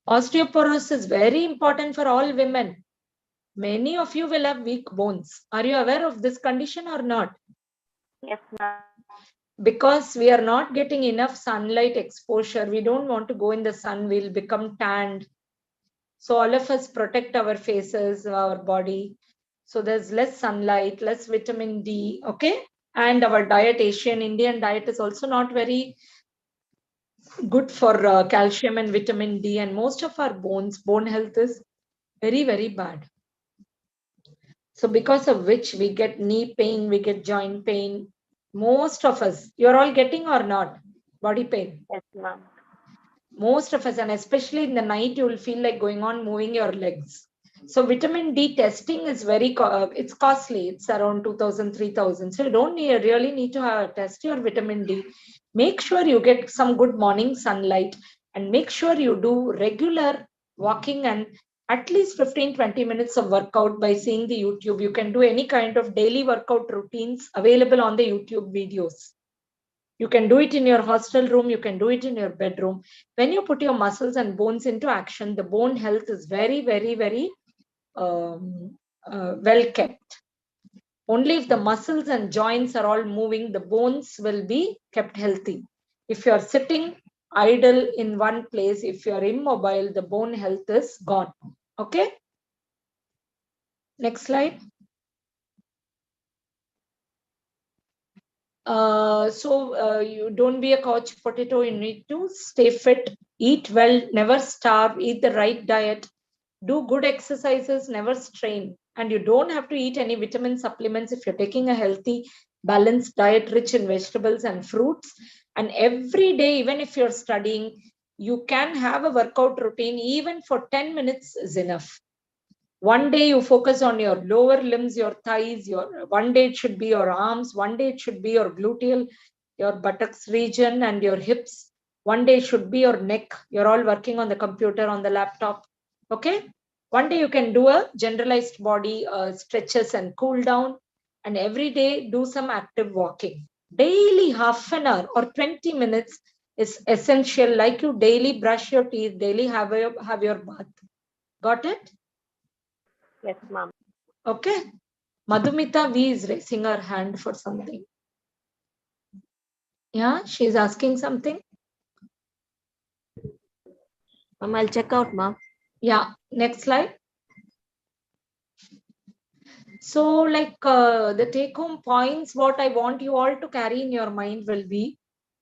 Osteoporosis is very important for all women. Many of you will have weak bones. Are you aware of this condition or not? Yes, ma'am. Because we are not getting enough sunlight exposure. We don't want to go in the sun. We'll become tanned. So all of us protect our faces, our body. So there's less sunlight, less vitamin D. Okay. And our diet, Indian diet is also not very good for calcium and vitamin D. And most of our bone health is very, very bad. So because of which we get knee pain, we get joint pain. Most of us, you're all getting or not? Body pain. Yes, ma'am. Most of us, and especially in the night, you will feel like going on moving your legs. So vitamin D testing is it's costly. It's around 2,000, 3,000. So you don't really need to test your vitamin D. Make sure you get some good morning sunlight and make sure you do regular walking and at least 15-20 minutes of workout by seeing the YouTube. You can do any kind of daily workout routines available on the YouTube videos. You can do it in your hostel room. You can do it in your bedroom. When you put your muscles and bones into action, the bone health is very, very, very well kept. Only if the muscles and joints are all moving, the bones will be kept healthy. If you are sitting idle in one place, if you are immobile, the bone health is gone. Okay. Next slide. You don't be a couch potato. You need to stay fit, eat well, never starve, eat the right diet, do good exercises, never strain. And you don't have to eat any vitamin supplements if you're taking a healthy, balanced diet rich in vegetables and fruits. And every day, even if you're studying, you can have a workout routine, even for 10 minutes is enough. One day you focus on your lower limbs, your thighs, one day it should be your arms, one day it should be your gluteal, your buttocks region and your hips. One day it should be your neck. You're all working on the computer, on the laptop. Okay. One day you can do a generalized body stretches and cool down. And every day do some active walking. Daily half an hour or 20 minutes is essential. Like you daily brush your teeth, daily have your bath. Got it? Yes, ma'am. Okay. Madhumita V is raising her hand for something. Yeah, she's asking something. Ma'am, I'll check out, ma'am. Yeah, next slide. So, the take-home points, what I want you all to carry in your mind will be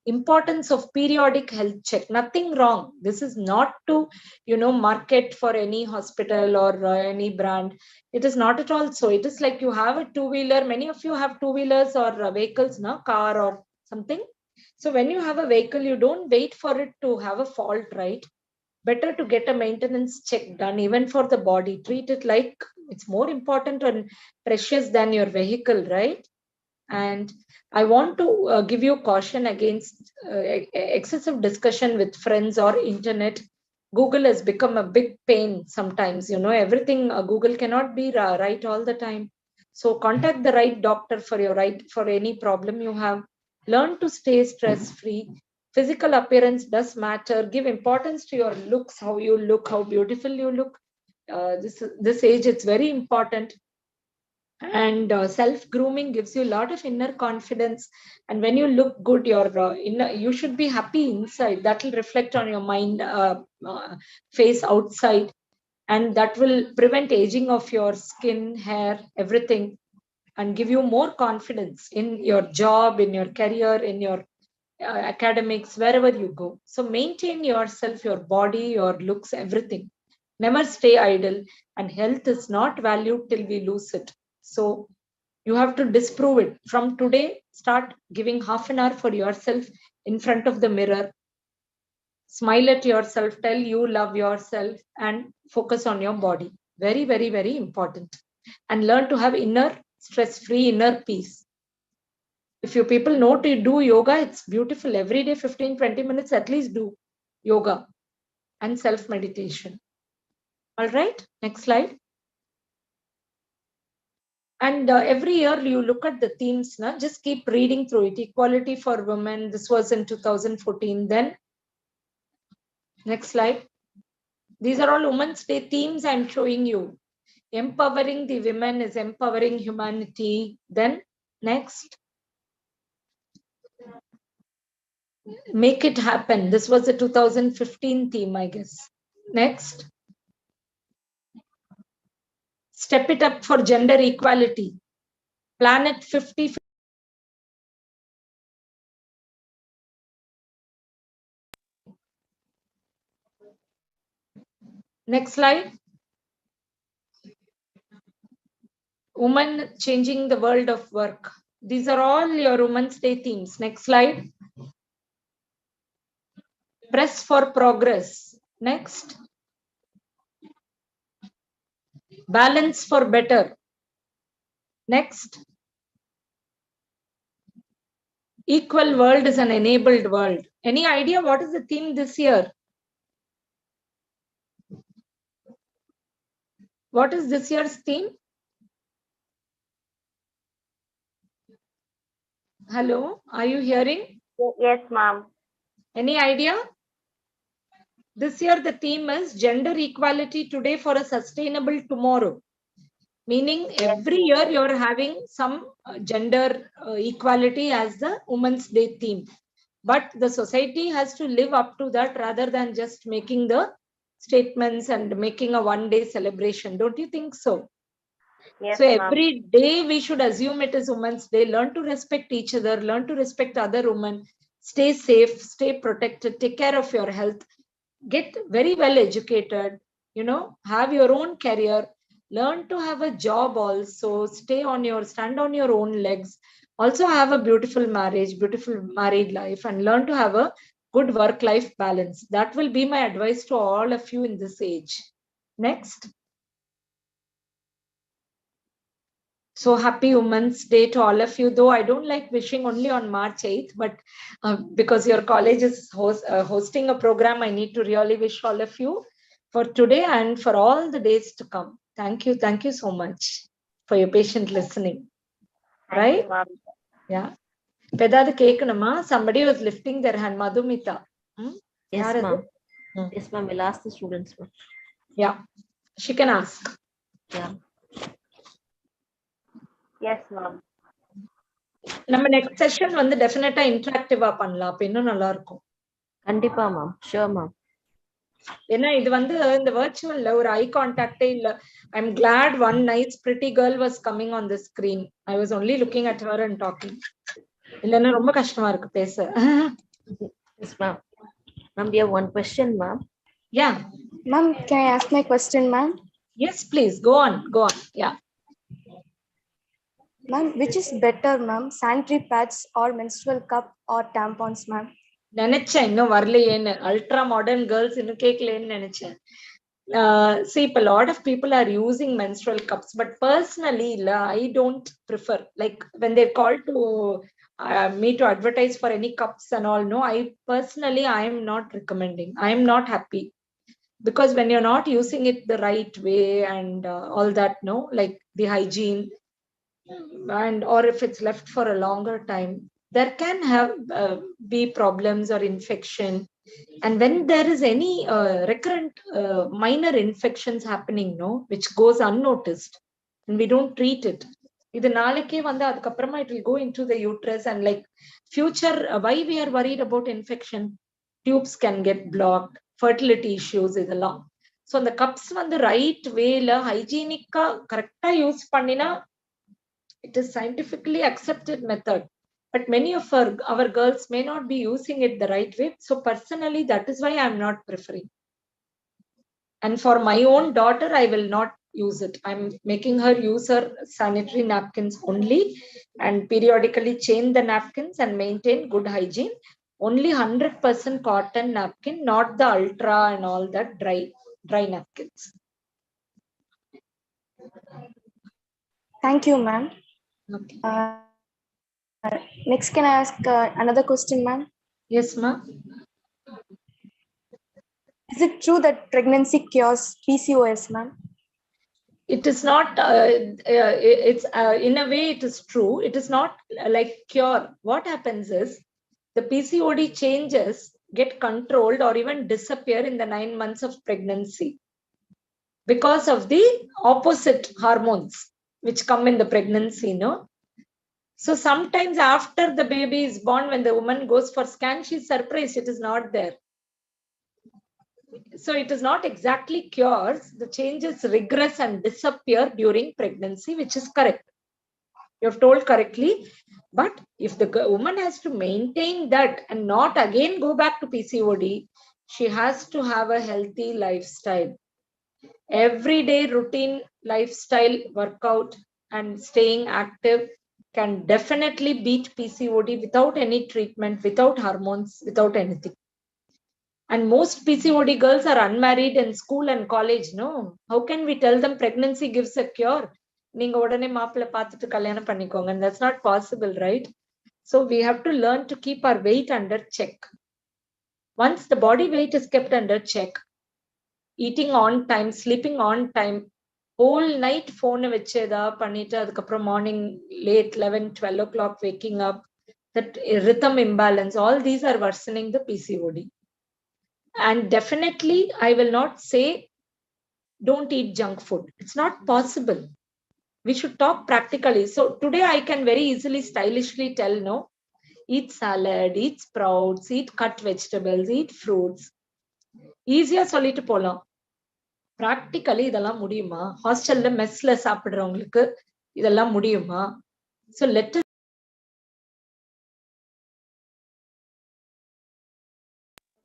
importance of periodic health check. Nothing wrong. This is not to, market for any hospital or any brand. It is not at all so. It is like you have a two-wheeler. Many of you have two-wheelers or vehicles, car or something. So when you have a vehicle, you don't wait for it to have a fault, right? Better to get a maintenance check done, even for the body. Treat it like it's more important and precious than your vehicle, right? And I want to give you caution against excessive discussion with friends or internet. Google has become a big pain sometimes. Everything Google cannot be right all the time. So contact the right doctor for any problem you have. Learn to stay stress free. Physical appearance does matter. Give importance to your looks, how you look, how beautiful you look. This age, it's very important. And self grooming gives you a lot of inner confidence. And when you look good, you should be happy inside. That will reflect on your mind, face outside, and that will prevent aging of your skin, hair, everything, and give you more confidence in your job, in your career, in your academics, wherever you go. So maintain yourself, your body, your looks, everything. Never stay idle. And health is not valued till we lose it. So you have to disprove it. From today, start giving half an hour for yourself in front of the mirror. Smile at yourself, tell you love yourself, and focus on your body. Very, very, very important. And learn to have inner stress-free inner peace. If you people know to do yoga, it's beautiful. Every day, 15-20 minutes at least do yoga and self-meditation. All right, next slide. And every year you look at the themes, just keep reading through it. Equality for women, this was in 2014. Then, next slide. These are all Women's Day themes I'm showing you. Empowering the women is empowering humanity. Then, next. Make it happen. This was the 2015 theme, I guess. Next. Step it up for gender equality. Planet 50. Next slide. Women changing the world of work. These are all your Women's Day themes. Next slide. Press for progress. Next. Balance for better. Next. Equal world is an enabled world. Any idea what is the theme this year? What is this year's theme? Hello, are you hearing? Yes, ma'am. Any idea? This year the theme is gender equality today for a sustainable tomorrow. Meaning every year you're having some gender equality as the Women's Day theme. But the society has to live up to that rather than just making the statements and making a one-day celebration. Don't you think so? Yes, So ma'am. every day we should assume it is Women's Day. Learn to respect each other. Learn to respect other women. Stay safe. Stay protected. Take care of your health. Get very well educated. Have your own career. Learn to have a job also. Stand on your own legs. Also have a beautiful marriage, beautiful married life, and learn to have a good work-life balance. That will be my advice to all of you in this age. Next. So happy Women's Day to all of you, though I don't like wishing only on March 8th, but because your college is hosting a program, I need to really wish all of you for today and for all the days to come. Thank you. Thank you so much for your patient listening. Right? You, ma'am. Yeah. Pedada kekanama, somebody was lifting their hand, Madhumita. Yes, ma'am. Yes, ma'am. We'll ask the students, ma'am. Yeah. She can ask. Yeah. Yes, ma'am. நம்ம next session வந்து டெஃபினட்டா இன்டராக்டிவா பண்ணலாம். அப்ப இன்னும் நல்லா இருக்கும். கண்டிப்பா ma'am. Sure ma'am. ஏன்னா இது வந்து இந்த வர்ச்சுவல்ல ஒரு ஐ கான்டாக்டே இல்ல. I am glad one nice pretty girl was coming on the screen. I was only looking at her and talking. இல்லன்னா ரொம்ப கஷ்டமா இருக்கு பேச. Yes, ma'am. Ma'am, we have one question, ma'am. Yeah. Ma'am, can I ask my question, ma'am? Yes, please. Go on. Go on. Yeah. Ma'am, which is better, ma'am? Sanitary pads or menstrual cup or tampons, ma'am? நினைச்சேன் இன்னும் வரலையேன்னு. Ultra modern girls இன்னும் கேட்கலன்னு நினைச்சேன். See, a lot of people are using menstrual cups, but personally, I don't prefer. Like when they're called to me to advertise for any cups and all, no, I am not recommending. I am not happy because when you're not using it the right way and all that, no, like the hygiene and or if it's left for a longer time, there can have be problems or infection. And when there is any recurrent minor infections happening, no, which goes unnoticed and we don't treat it, இது நாளைக்கே வந்து அதுக்கப்புறமா it will go into the uterus and like future why we are worried about infection, tubes can get blocked, fertility issues இதெல்லாம். So அந்த cups வந்து right வேல ஹைஜீனிக்கா கரெக்டா use பண்ணினா it is scientifically accepted method. But many of our girls may not be using it the right way. So personally, that is why I am not preferring. And for my own daughter, I will not use it. I'm making her use her sanitary napkins only and periodically change the napkins and maintain good hygiene. Only 100% cotton napkin, not the ultra and all that dry napkins. Thank you, ma'am. Okay. Next, can I ask another question, ma'am? Yes, ma'am. Is it true that pregnancy cures PCOS, ma'am? It is not, it's in a way it is true. It is not like cure. What happens is the PCOD changes get controlled or even disappear in the 9 months of pregnancy because of the opposite hormones which come in the pregnancy, no? So sometimes after the baby is born, when the woman goes for scan, she's surprised it is not there. So it is not exactly cures. The changes regress and disappear during pregnancy, which is correct. You have told correctly. But if the woman has to maintain that and not again go back to PCOD, she has to have a healthy lifestyle. Everyday routine lifestyle, workout and staying active can definitely beat PCOD without any treatment, without hormones, without anything. And most PCOD girls are unmarried in school and college, no? How can we tell them pregnancy gives a cure? நீங்க உடனே மாப்பிள்ளை பார்த்துட்டு கல்யாணம் பண்ணிக்கோங்க. And that's not possible, right? So we have to learn to keep our weight under check. Once the body weight is kept under check, eating on time, sleeping on time, whole night phone vecheda பண்ணிட்டு அதுக்கப்புறம் morning late 11 12 o'clock waking up, that rhythm imbalance, all these are worsening the PCOD. And definitely I will not say don't eat junk food. It's not possible. We should talk practically. So today I can very easily stylishly tell, no, eat salad, eat sprouts, eat cut vegetables, eat fruits. Easier சொல்லிட்டு போலாம். Practically இதெல்லாம் முடியுமா? ஹாஸ்டல்ல மெஸ்ல சாப்பிடுறவங்களுக்கு இதெல்லாம் முடியுமா? So let us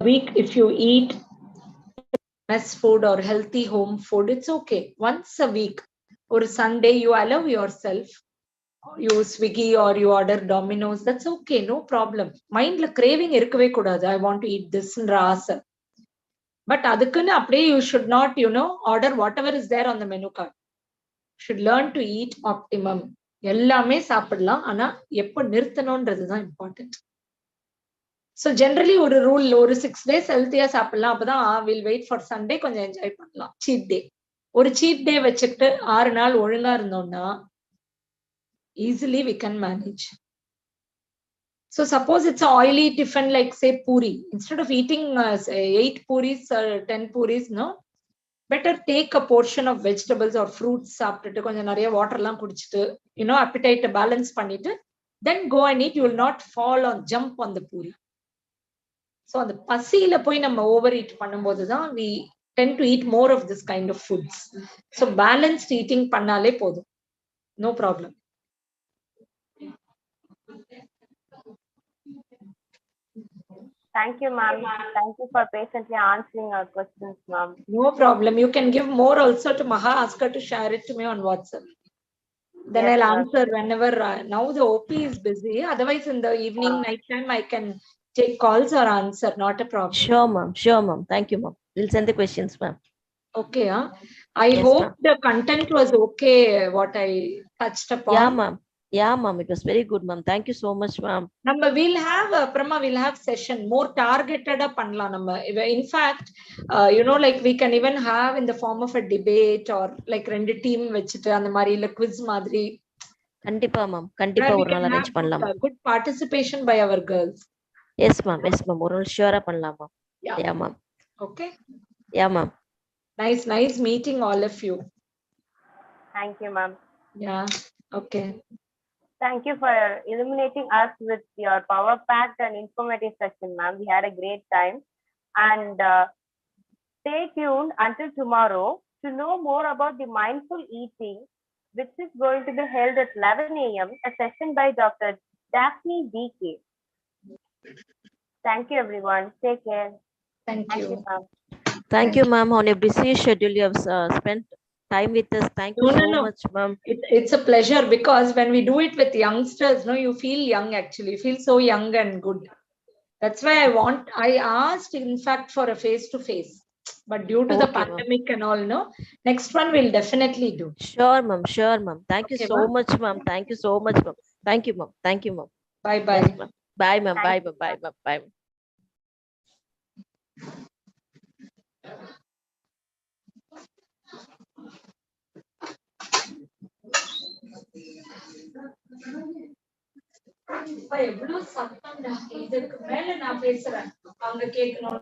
week if you eat mess food or healthy home food, it's okay. Once a week or Sunday you allow yourself, you Swiggy or you order Domino's, that's okay, no problem. Mindல craving இருக்கவே கூடாது. I want to eat this ன்ற ஆசை. But அதுக்குன்னு அப்படியே you should not, order whatever is there on the menu card. You should learn to eat optimum. எல்லாமே சாப்பிடலாம், ஆனா எப்ப நிறுத்தணும்ன்றதுதான் important. So generally ஒரு ரூல், ஒரு 6 days ஹெல்த்தியா சாப்பிடலாம், அப்பதான் we'll wait for Sunday கொஞ்சம் என்ஜாய் பண்ணலாம். சீட் டே, ஒரு சீட் டே வச்சுக்கிட்டு 6 நாள் ஒழுங்கா இருந்தோம்னா easily we can manage. So suppose it's an oily tiffin like say puri, instead of eating 8 puris or 10 puris, no, better take a portion of vegetables or fruits சாப்பிட்டுட்டு கொஞ்சம் நிறைய water எல்லாம் குடிச்சிட்டு appetite balance பண்ணிட்டு then go and eat. You will not fall or jump on the puri. So அந்த பசியில போய் நம்ம ஓவர் ஈட் பண்ணும்போது தான் we tend to eat more of this kind of foods. So balanced eating பண்ணாலே போதும், no problem. Thank you, ma'am. Thank you for patiently answering our questions, ma'am. No problem. You can give more also to Maha. Ask her to share it to me on WhatsApp. Then Yes, I'll ma'am. answer whenever. Now the OP is busy. Otherwise, in the evening, night time, I can take calls or answer. Not a problem. Sure, ma'am. Sure, ma'am. Thank you, ma'am. We'll send the questions, ma'am. Okay. I Yes, hope ma'am. the content was okay, what I touched upon. Yeah, ma'am. Yeah, ma'am. It was very good, ma'am. Thank you so much, ma'am. We'll have session more targeted பண்ணலாம் நம்ம. In fact, like we can even have in the form of a debate or like ரெண்டு team வச்சிட்டு அந்த மாதிரி இல்ல quiz மாதிரி. கண்டிப்பா ma'am, கண்டிப்பா ஒரு நாள் அரேஞ்ச் பண்ணலாம். Good participation by our girls. Yes ma'am, yes ma'am, ஒரு நாள் ஷூரா பண்ணலாம் ma'am. Yeah ma'am. Okay. Yeah ma'am. Nice meeting all of you. Thank you, ma'am. Yeah. Okay. Thank you for illuminating us with your power-packed and informative session, ma'am. We had a great time. And stay tuned until tomorrow to know more about the mindful eating, which is going to be held at 11 a.m., a session by Dr. Daphne DK. Thank you, everyone. Take care. Thank you, ma'am. Thank you, ma'am. On a busy schedule, you have spent time with us. Thank you so much, ma'am. It's a pleasure because when we do it with youngsters, you feel young actually. You feel so young and good. That's why I asked in fact for a face-to-face. But due to the pandemic and all, next one we'll definitely do. Sure, ma'am. Sure, ma'am. Thank you so much, ma'am. Thank you so much, ma'am. Thank you, ma'am. Thank you, ma'am. Bye-bye. Yes, ma'am. Bye, ma'am. Bye, ma'am. Bye, ma'am. Bye. எவ்வளவு சத்தம்டா, இதுக்கு மேல நான் பேசுறேன், அவங்க கேட்கணும்.